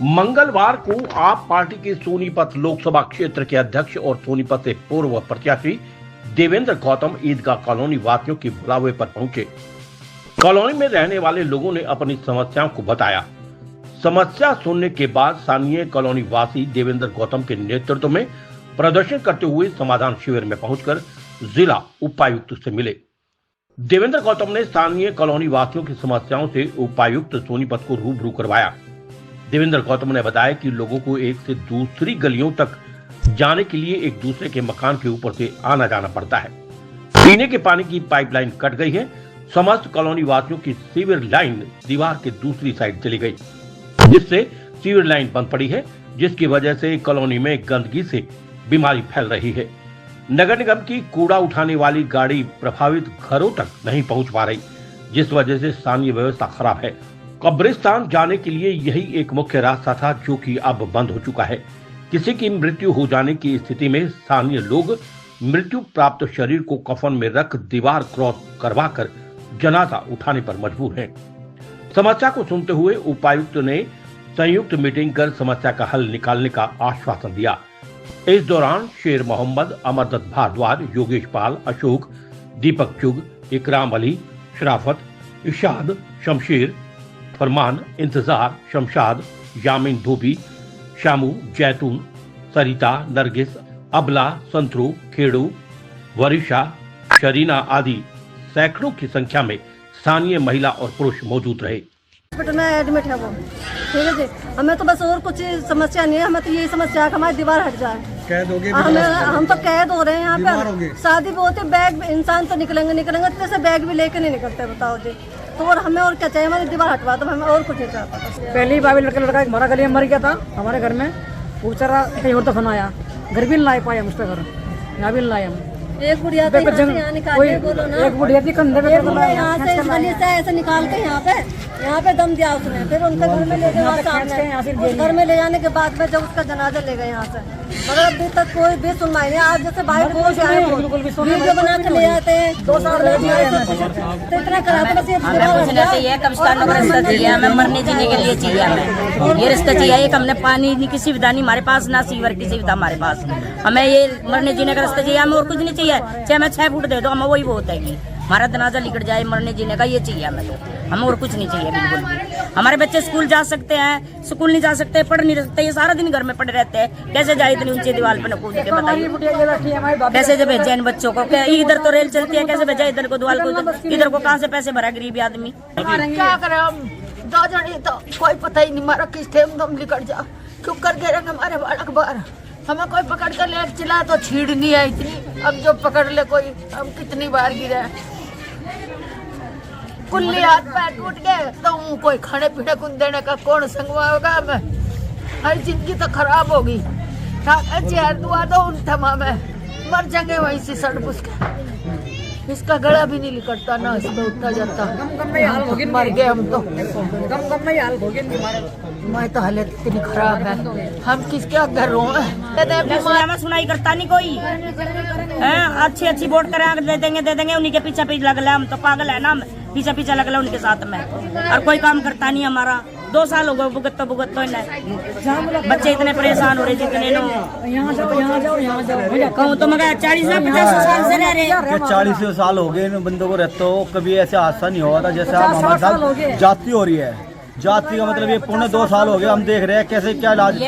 मंगलवार को आप पार्टी के सोनीपत लोकसभा क्षेत्र के अध्यक्ष और सोनीपत से पूर्व प्रत्याशी देवेंद्र गौतम ईदगाह कॉलोनी वासियों के बुलावे पर पहुंचे। कॉलोनी में रहने वाले लोगों ने अपनी समस्याओं को बताया। समस्या सुनने के बाद स्थानीय कॉलोनी वासी देवेंद्र गौतम के नेतृत्व में प्रदर्शन करते हुए समाधान शिविर में पहुंचकर जिला उपायुक्त से मिले। देवेंद्र गौतम ने स्थानीय कॉलोनी वासियों की समस्याओं से उपायुक्त सोनीपत को रूबरू करवाया। देवेंद्र गौतम ने बताया कि लोगों को एक से दूसरी गलियों तक जाने के लिए एक दूसरे के मकान के ऊपर से आना जाना पड़ता है। पीने के पानी की पाइपलाइन कट गई है। समस्त कॉलोनी वासियों की सीवर लाइन दीवार के दूसरी साइड चली गई, जिससे सीवर लाइन बंद पड़ी है, जिसकी वजह से कॉलोनी में गंदगी से बीमारी फैल रही है। नगर निगम की कूड़ा उठाने वाली गाड़ी प्रभावित घरों तक नहीं पहुंच पा रही, जिस वजह से स्थानीय व्यवस्था खराब है। कब्रिस्तान जाने के लिए यही एक मुख्य रास्ता था, जो कि अब बंद हो चुका है। किसी की मृत्यु हो जाने की स्थिति में स्थानीय लोग मृत्यु प्राप्त शरीर को कफन में रख दीवार क्रॉस करवाकर जनाजा उठाने पर मजबूर हैं। समस्या को सुनते हुए उपायुक्त ने संयुक्त मीटिंग कर समस्या का हल निकालने का आश्वासन दिया। इस दौरान शेर मोहम्मद, अमरदत्त भारद्वाज, योगेश पाल, अशोक, दीपक चुग, इकराम अली, शराफत, इशाद, शमशेर, फरमान, इंतजार, शमशाद, यामीन धोबी, शामू, जैतून, सरिता, नरगिस, अबला, संतरू, खेड़ू, वरिशा, शरीना आदि सैकड़ों की संख्या में स्थानीय महिला और पुरुष मौजूद रहे। हॉस्पिटल में एडमिट है वो, ठीक है जी। हमें तो बस और कुछ समस्या नहीं है, हमें तो यही समस्या है कि हमारी दीवार हट जाए। कैद हो गए, हम तो कैद हो रहे हैं यहाँ पे। शादी भी होती, बैग इंसान तो निकलेंगे तो जैसे बैग भी लेके नहीं निकलते, बताओ जी। तो और हमें और क्या चाहिए, हमारी दीवार हटवा दो, हमें और कुछ नहीं चाहता। पहली बार लड़का एक हमारा गली में मर गया था हमारे घर में, वो बेचारा कहीं और दफन आया, घर भी नहीं ला पाए हम उसके घर, यहाँ भी नहीं लाए हम। एक बुढ़िया तो यहाँ निकाल बोलो ना, एक बुढ़िया थी कंधे पे यहाँ से गली से ऐसे निकाल के यहाँ पे दम दिया उसने। फिर उनके घर में ले गए, घर में ले जाने के बाद में जब उसका जनाजा ले गए यहाँ से, मगर अभी तक कोई भी सुनवाई नहीं। आज जैसे भाई बोल वीडियो बना के ले आते हैं, 2 साल तो इतना खराब हमें मरने जीने के लिए चाहिए, हमें ये रिश्ता चाहिए। एक हमने पानी की सुविधा नहीं हमारे पास, ना सीवर की सुविधा हमारे पास। हमें ये मरने जीने का रास्ता चाहिए, हमें और कुछ नहीं चाहिए। चाहे हमें 6 फुट दे दो, हमें वही बहुत है कि हमारा जनाजा निकट जाए, मरने जीने का ये चाहिए हमें। तो हमें और कुछ नहीं चाहिए बिल्कुल भी। हमारे बच्चे स्कूल जा सकते हैं, स्कूल नहीं जा सकते, पढ़ नहीं सकते, ये सारा दिन घर में पड़े रहते हैं। कैसे जाए इतनी ऊंची दीवार पे कूद के, बताइए कैसे जब भेजे इन बच्चों को? इधर तो रेल चलती है, कैसे भेजा इधर को दीवार को? इधर को कहाँ से पैसे भरा गरीब आदमी? क्या करें हम 2 जने, तो कोई पता ही नहीं हमारा किस टाइम दम निकट जा, क्यों कर गए हमारे बालक बार। हमें कोई पकड़ कर ले चला तो छीड़ नहीं है इतनी, अब जो पकड़ ले कोई, हम कितनी बार गिरे, कुल्ली हाथ पैर टूट गए, तो कोई खाने पीने को देने का कौन संगवा होगा? हमें हर जिंदगी तो खराब होगी। चेहर दुआ दो उन थमा में मर जाएंगे वहीं से सड़ बुस के। इसका गला भी नहीं निकलता, ना इसमें उठा जाता। मर गए हम तो, मैं तो हालत इतनी खराब है, हम किसके घर रोए? सुनाई करता नहीं कोई, अच्छी वोट करें, दे देंगे उन्हीं के पीछे लग ले। हम तो पागल है ना, पीछे लग ले उनके साथ में, और कोई काम करता नहीं हमारा। 2 साल हो गए भुगत तो बच्चे इतने परेशान हो रहे, जितने कहूँ तो मगर 40-50 साल से रह रहे। 40 साल हो गए इन बंदों को रहते हो, कभी ऐसा हादसा नहीं हुआ था जैसे आप हमारे साथ जाती हो रही है। जाति का मतलब ये 2.5 साल हो गए, हम देख रहे हैं कैसे क्या इलाज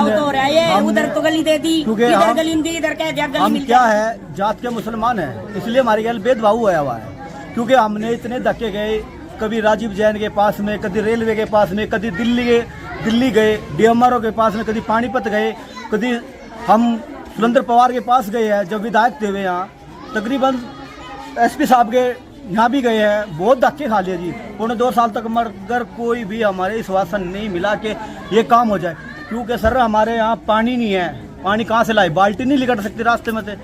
हो रहा है। उधर तो गली दे दी, इधर गली दी, इधर क्या हम क्या है, जात के मुसलमान हैं, इसलिए हमारी गल भेदभाव हुआ है। क्योंकि हमने इतने धक्के गए, कभी राजीव जैन के पास में, कभी रेलवे के पास में, कभी दिल्ली गए, DMRO के पास में, कभी पानीपत गए, कभी हम सुरेंद्र पवार के पास गए हैं जब विधायक थे हुए यहाँ, तकरीबन SP साहब के यहाँ भी गए हैं। बहुत धक्के खा लिए जी, 2.5 साल तक, मगर कोई भी हमारे आश्वासन नहीं मिला कि ये काम हो जाए। क्योंकि सर हमारे यहाँ पानी नहीं है, पानी कहाँ से लाए? बाल्टी नहीं निकल सकती रास्ते में से।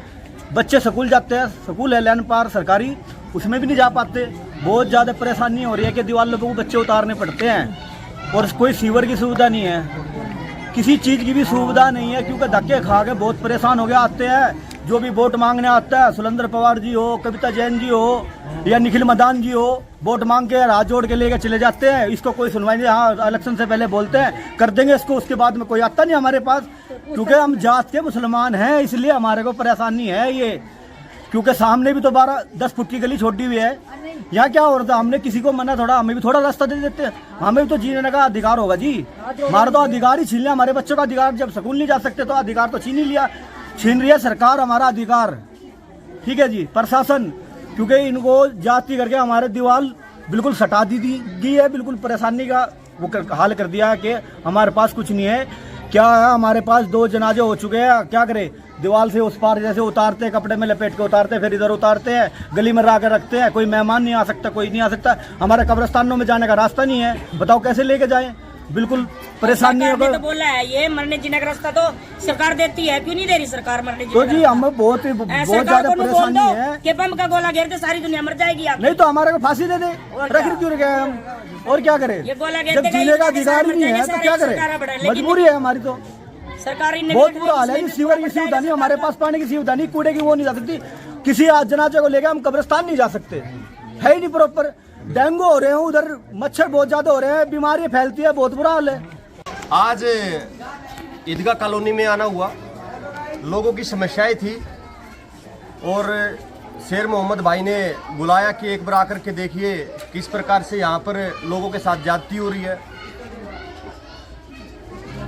बच्चे स्कूल जाते हैं, स्कूल है लैन पार सरकारी, उसमें भी नहीं जा पाते। बहुत ज़्यादा परेशानी हो रही है कि दीवार लोगों को बच्चे उतारने पड़ते हैं, और कोई सीवर की सुविधा नहीं है, किसी चीज़ की भी सुविधा नहीं है। क्योंकि धक्के खा के बहुत परेशान हो गए। आते हैं जो भी वोट मांगने आता है, सुरेंद्र पवार जी हो, कविता जैन जी हो या निखिल मदान जी हो, वोट मांग के हाथ जोड़ के लेके चले जाते हैं। इसको कोई सुनवाई नहीं। हाँ, इलेक्शन से पहले बोलते हैं कर देंगे इसको, उसके बाद में कोई आता नहीं हमारे पास, क्योंकि हम जात के मुसलमान हैं, इसलिए हमारे को परेशानी है ये। क्योंकि सामने भी तो 10 फुट की गली छोटी हुई है। यहाँ क्या हो रहा था, हमने किसी को मना थोड़ा, हमें भी थोड़ा रास्ता दे देते हैं। हमें भी तो जीने का अधिकार होगा जी। हमारा तो अधिकार ही छीन लिया, हमारे बच्चों का अधिकार। जब स्कूल नहीं जा सकते तो अधिकार तो छीन ही लिया। छीन रही है सरकार हमारा अधिकार, ठीक है जी, प्रशासन, क्योंकि इनको जाति करके हमारे दीवार बिल्कुल सटा दी गई है। बिल्कुल परेशानी का वो हाल कर दिया है कि हमारे पास कुछ नहीं है। क्या है, हमारे पास 2 जनाजे हो चुके हैं, क्या करें। दीवार से उस पार जैसे उतारते हैं, कपड़े में लपेट के उतारते हैं, फिर इधर उतारते हैं, गली में ला कर रखते हैं। कोई मेहमान नहीं आ सकता, कोई नहीं आ सकता। हमारे कब्रिस्तानों में जाने का रास्ता नहीं है, बताओ कैसे लेके जाएं। बिल्कुल परेशानी है। तो बोला है ये मरने जीने का रास्ता तो सरकार देती है, क्यों नहीं दे रही सरकार मरने जीने तो जी का हमें बहुत ज्यादा परेशानी है कि बम का गोला घेरते सारी दुनिया मर जाएगी। आप नहीं तो हमारे को फांसी दे दे, रख क्यों रखे हम, और क्या करें। ये गोला जब जीने का अधिकार ही नहीं है तो क्या करें, मजबूरी है हमारी। तो सरकारी बहुत बुरा हाल है। सीवर की सुविधा नहीं, हमारे पास पानी की सुविधा नहीं, कूड़े की वो नहीं जा सकती। किसी आज जनाजे को लेकर हम कब्रिस्तान नहीं जा सकते, है ही नहीं प्रॉपर। डेंगू हो रहे हैं उधर, मच्छर बहुत ज्यादा हो रहे हैं, बीमारी फैलती है, बहुत बुरा हाल है। आज ईदगाह कॉलोनी में आना हुआ, लोगों की समस्याएं थी और शेर मोहम्मद भाई ने बुलाया कि एक बार आकर के देखिए किस प्रकार से यहाँ पर लोगों के साथ ज्यादती हो रही है।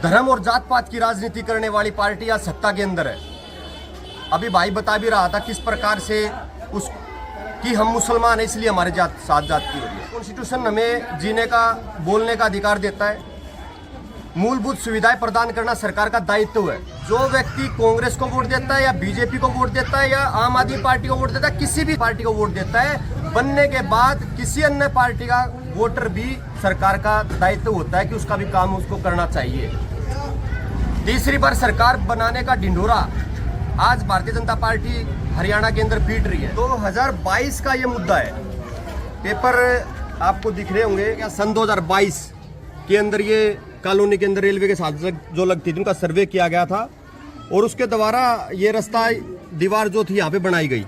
धर्म और जात पात की राजनीति करने वाली पार्टी आज सत्ता के अंदर है। अभी भाई बता भी रहा था किस प्रकार से उस कि हम मुसलमान हैं इसलिए हमारे साथ जाती हो रही है। कॉन्स्टिट्यूशन हमें जीने का, बोलने का अधिकार देता है। मूलभूत सुविधाएं प्रदान करना सरकार का दायित्व है। जो व्यक्ति कांग्रेस को वोट देता है या बीजेपी को वोट देता है या आम आदमी पार्टी को वोट देता है, किसी भी पार्टी को वोट देता है, बनने के बाद किसी अन्य पार्टी का वोटर भी सरकार का दायित्व होता है कि उसका भी काम उसको करना चाहिए। तीसरी बार सरकार बनाने का ढिंढोरा आज भारतीय जनता पार्टी हरियाणा के अंदर पीट रही है। 2022 का ये मुद्दा है। पेपर आपको दिख रहे होंगे क्या, सन 2022 के अंदर ये कॉलोनी के अंदर रेलवे के साथ जो लगती थी उनका सर्वे किया गया था और उसके द्वारा ये रास्ता, दीवार जो थी यहाँ पे बनाई गई।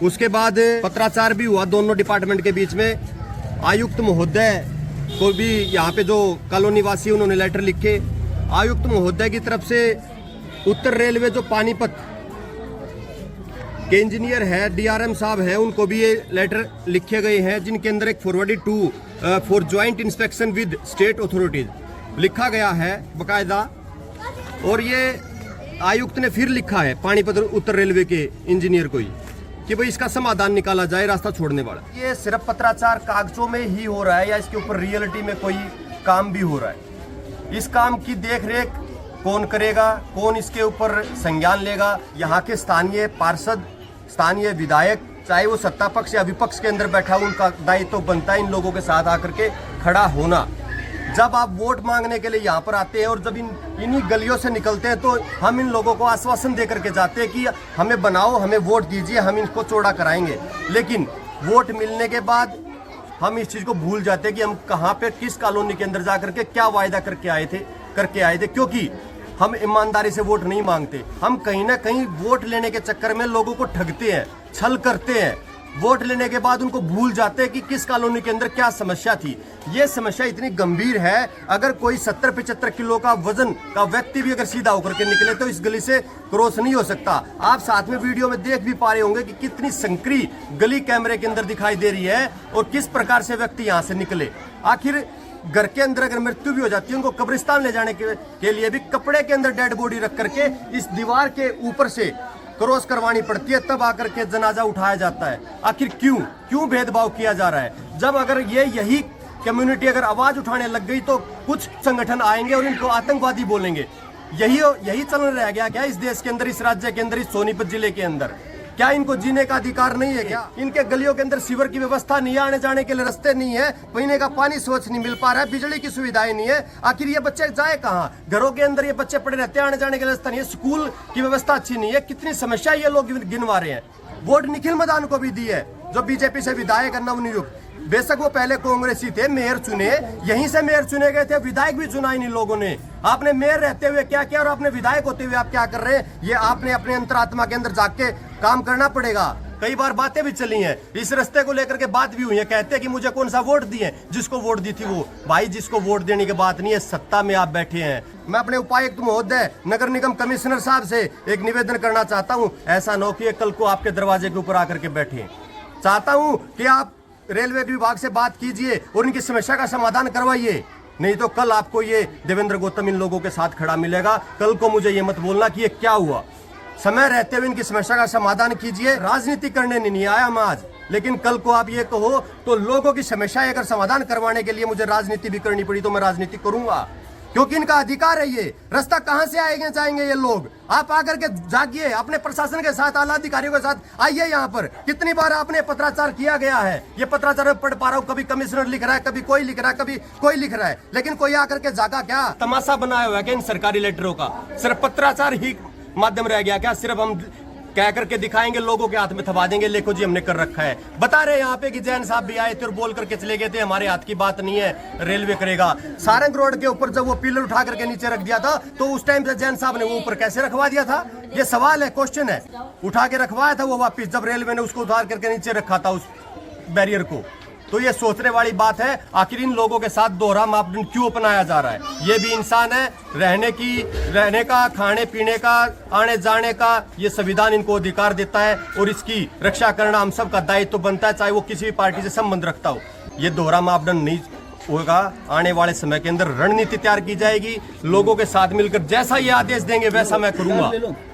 उसके बाद पत्राचार भी हुआ दोनों डिपार्टमेंट के बीच में। आयुक्त महोदय को भी यहाँ पे जो कॉलोनी वासी उन्होंने लेटर लिखे। आयुक्त महोदय की तरफ से उत्तर रेलवे जो पानीपत के इंजीनियर है, डीआरएम साहब हैं, उनको भी ये लेटर लिखे गए हैं जिनके अंदर एक forwarded to for joint inspection with state authorities लिखा गया है बकायदा। और ये आयुक्त ने फिर लिखा है पानीपत उत्तर रेलवे के इंजीनियर को ही कि भाई इसका समाधान निकाला जाए, रास्ता छोड़ने वाला। ये सिर्फ पत्राचार कागजों में ही हो रहा है या इसके ऊपर रियलिटी में कोई काम भी हो रहा है? इस काम की देख रेख कौन करेगा, कौन इसके ऊपर संज्ञान लेगा? यहाँ के स्थानीय पार्षद, स्थानीय विधायक, चाहे वो सत्ता पक्ष या विपक्ष के अंदर बैठा, उनका दायित्व बनता है इन लोगों के साथ आकर के खड़ा होना। जब आप वोट मांगने के लिए यहाँ पर आते हैं और जब इन्हीं गलियों से निकलते हैं तो हम इन लोगों को आश्वासन दे करके जाते हैं कि हमें बनाओ, हमें वोट दीजिए, हम इनको चौड़ा कराएंगे। लेकिन वोट मिलने के बाद हम इस चीज़ को भूल जाते हैं कि हम कहाँ पे, किस कॉलोनी के अंदर जा करके क्या वायदा करके आए थे, क्योंकि हम ईमानदारी से वोट नहीं मांगते। हम कहीं ना कहीं वोट लेने के चक्कर में लोगों को ठगते हैं, छल करते हैं। वोट लेने के बाद उनको भूल जाते हैं कि किस कॉलोनी के अंदर क्या समस्या थी। ये समस्या इतनी गंभीर है, अगर कोई 70-75 किलो का वजन का व्यक्ति भी अगर सीधा होकर के निकले तो इस गली से क्रॉस नहीं हो सकता। आप साथ में वीडियो में देख भी पा रहे होंगे कि कितनी संकरी गली कैमरे के अंदर दिखाई दे रही है और किस प्रकार से व्यक्ति यहाँ से निकले। आखिर घर के अंदर अगर मृत्यु भी हो जाती है, उनको कब्रिस्तान ले जाने के लिए भी कपड़े के अंदर डेड बॉडी रख करके इस दीवार के ऊपर से क्रॉस करवानी पड़ती है, तब आकर के जनाजा उठाया जाता है। आखिर क्यों भेदभाव किया जा रहा है? जब अगर यही कम्युनिटी अगर आवाज उठाने लग गई तो कुछ संगठन आएंगे और इनको आतंकवादी बोलेंगे। यही चलन रह गया क्या इस देश के अंदर, इस राज्य के अंदर, इस सोनीपत जिले के अंदर? क्या इनको जीने का अधिकार नहीं है क्या? इनके गलियों के अंदर सीवर की व्यवस्था नहीं है, आने जाने के लिए रास्ते नहीं है, पीने का पानी स्वच्छ नहीं मिल पा रहा है, बिजली की सुविधाएं नहीं है। आखिर ये बच्चे जाए कहाँ? घरों के अंदर ये बच्चे पड़े रहते हैं, आने जाने के लिए रास्ता नहीं है, स्कूल की व्यवस्था अच्छी नहीं है। कितनी समस्या ये लोग गिनवा रहे हैं। वोट निखिल मदान को भी दी है, जो बीजेपी से विधायक है नवनियुक्त। बेशक वो पहले कांग्रेसी थे, मेयर चुने, यहीं से मेयर चुने गए थे, विधायक भी चुना इन लोगों ने। आपने मेयर रहते हुए क्या किया और आपने विधायक होते हुए आप क्या कर रहे हैं, ये आपने अपने अंतरात्मा के अंदर जाग के काम करना पड़ेगा। कई बार बातें भी चली हैं, इस रास्ते को लेकर के बात भी हुई है, कहते हैं कि मुझे कौन सा वोट दिए, जिसको वोट दी थी वो। भाई जिसको वोट देने की बात नहीं है, सत्ता में आप बैठे हैं। मैं अपने उपायुक्त महोदय, नगर निगम कमिश्नर साहब से एक निवेदन करना चाहता हूं, ऐसा न हो कि कल को आपके दरवाजे के ऊपर आकर के बैठे। चाहता हूं कि आप रेलवे विभाग से बात कीजिए और इनकी समस्या का समाधान करवाइए, नहीं तो कल आपको ये देवेंद्र गौतम इन लोगों के साथ खड़ा मिलेगा। कल को मुझे ये मत बोलना कि ये क्या हुआ। समय रहते हुए इनकी समस्या का समाधान कीजिए। राजनीति करने नहीं आया हम आज, लेकिन कल को आप ये कहो तो लोगों की समस्या अगर समाधान करवाने के लिए मुझे राजनीति भी करनी पड़ी तो मैं राजनीति करूंगा, क्योंकि इनका अधिकार है। ये रास्ता कहां से आएंगे जाएंगे ये लोग। आप आकर के जागिए, अपने प्रशासन के साथ, आला अधिकारियों के साथ आइए यहाँ पर। कितनी बार आपने पत्राचार किया गया है, ये पत्राचार पढ़ पा रहा हूँ, कभी कमिश्नर लिख रहा है, कभी कोई लिख रहा है, कभी कोई लिख रहा है, लेकिन कोई आकर के जागा क्या? तमाशा बनाया हुआ है क्या इन सरकारी लेटरों का? सिर्फ पत्राचार ही माध्यम रह गया क्या? सिर्फ हम कह करके दिखाएंगे, लोगों के हाथ में थमा देंगे, देखो जी हमने कर रखा है। बता रहे यहाँ पे कि जैन साहब भी आए थे और बोल करके चले गए थे, हमारे हाथ की बात नहीं है, रेलवे करेगा। सारंग रोड के ऊपर जब वो पिलर उठा करके नीचे रख दिया था तो उस टाइम से जैन साहब ने वो ऊपर कैसे रखवा दिया था? ये सवाल है, क्वेश्चन है। उठा के रखवाया था वो वापिस, जब रेलवे ने उसको उतार करके नीचे रखा था उस बैरियर को। तो ये सोचने वाली बात है, आखिर इन लोगों के साथ दोहरा मापदंड क्यों अपनाया जा रहा है? ये भी इंसान है, रहने का, खाने पीने का, आने जाने का ये संविधान इनको अधिकार देता है और इसकी रक्षा करना हम सब का दायित्व बनता है, चाहे वो किसी भी पार्टी से संबंध रखता हो। ये दोहरा मापदंड नहीं होगा। आने वाले समय के अंदर रणनीति तैयार की जाएगी, लोगों के साथ मिलकर जैसा ये आदेश देंगे वैसा मैं करूंगा।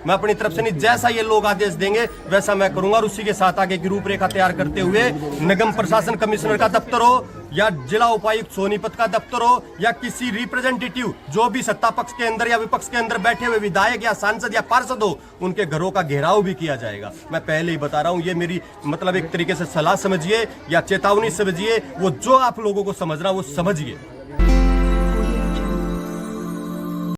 मैं अपनी तरफ से नहीं, जैसा ये लोग आदेश देंगे वैसा मैं करूंगा। और उसी के साथ आगे की रूपरेखा तैयार करते हुए निगम प्रशासन कमिश्नर का दफ्तर हो या जिला उपायुक्त सोनीपत का दफ्तर हो या किसी रिप्रेजेंटेटिव जो भी सत्ता पक्ष के अंदर या विपक्ष के अंदर बैठे हुए विधायक या सांसद या पार्षद हो, उनके घरों का घेराव भी किया जाएगा। मैं पहले ही बता रहा हूं, ये मेरी मतलब एक तरीके से सलाह समझिए या चेतावनी समझिए, वो जो आप लोगों को समझना वो समझिए।